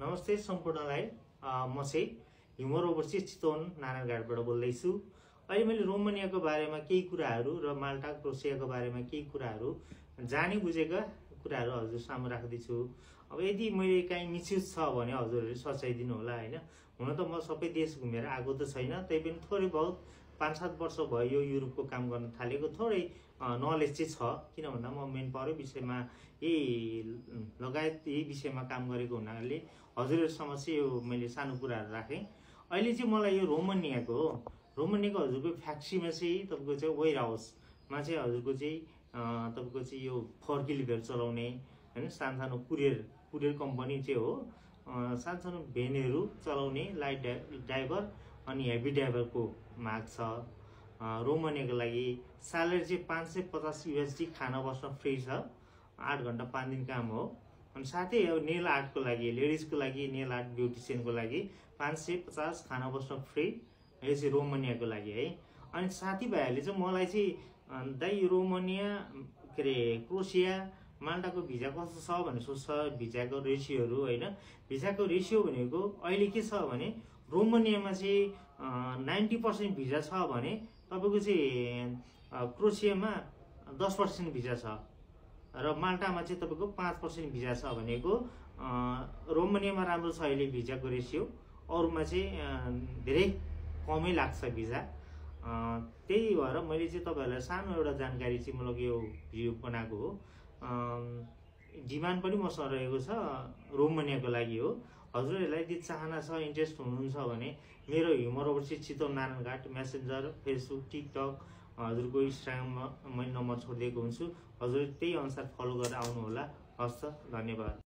नमस्ते सम्पूर्णलाई। म चाहिँ ह्युमर ओभरसिज चितवन नारायणघाटबाट बोल्दैछु। अहिले मैले रोमानियाको बारेमा केही कुराहरू र माल्टा क्रोएसियाको बारेमा केही कुराहरू जाने बुझेका कुराहरू हजुर सामु राख्दैछु। अब यदि मैले काहीँ मिसयुज छ भने हजुरहरूले सच्याइदिनु होला हैन। हुन त म सबै देश घुमेर आएको त छैन, त्यही पनि थोरै बहुत 5-7 वर्ष भयो युरोपको काम गर्न थालेको, थोरै नलेज चाहिँ छ। किन भन्दा म मेन पावर विषयमा लगायत यही विषयमा काम गरेको हुनाले हजुरहरूसम्म चाहिँ यो मैले सानो कुराहरू राखेँ। अहिले चाहिँ मलाई यो रोमानियाको हजुरको फ्याक्ट्रीमा चाहिँ तपाईँको चाहिँ वेयर हाउसमा चाहिँ हजुरको चाहिँ तपाईँको चाहिँ यो फर्किलिभर चलाउने होइन, सानसानो कुरियर कम्पनी चाहिँ हो। सानसानो भेनहरू चलाउने लाइट ड्राइभर अनि हेभी ड्राइभरको माग छ। रोमानियाको लागि स्यालेरी चाहिँ 550 USD, खाना बस्न फ्री छ, 8 घन्टा 5 दिन काम हो। अनि साथै अब नेल आर्टको लागि, लेडिजको लागि नेल आर्ट ब्युटिसियनको लागि 550, खाना बस्न फ्री। यो चाहिँ रोमानियाको लागि है। अनि साथीभाइहरूले चाहिँ मलाई चाहिँ दाइ रोमानिया के अरे क्रोएसिया माल्टाको भिजा कस्तो छ भनेर सोध्छ। भिजाको रेसियोहरू होइन, भिजाको रेसियो भनेको अहिले के छ भने रोमानियामा चाहिँ 90% भिजा छ भने तपाईँको चाहिँ क्रोएसियामा 10% भिजा छ र माल्टामा चाहिँ तपाईँको 5% भिजा छ भनेको रोमानियामा राम्रो छ अहिले भिजाको रेसियो, अरूमा चाहिँ धेरै कमै लाग्छ भिजा। त्यही भएर मैले चाहिँ तपाईँहरूलाई सानो एउटा जानकारी चाहिँ मतलब यो भिडियो बनाएको हो। डिमान्ड पनि मसँग रहेको छ रोमानियाको लागि हो। हजुरहरूलाई यदि चाहना छ, इन्ट्रेस्ट हुनुहुन्छ भने मेरो humour overseas Chitwan Narayanghat messenger, Facebook, TikTok, हजुरको इन्स्टाग्राममा मैले नम्बर छोडिदिएको हुन्छु। हजुर त्यही अनुसार फलो गरेर आउनुहोला। हस् त, धन्यवाद।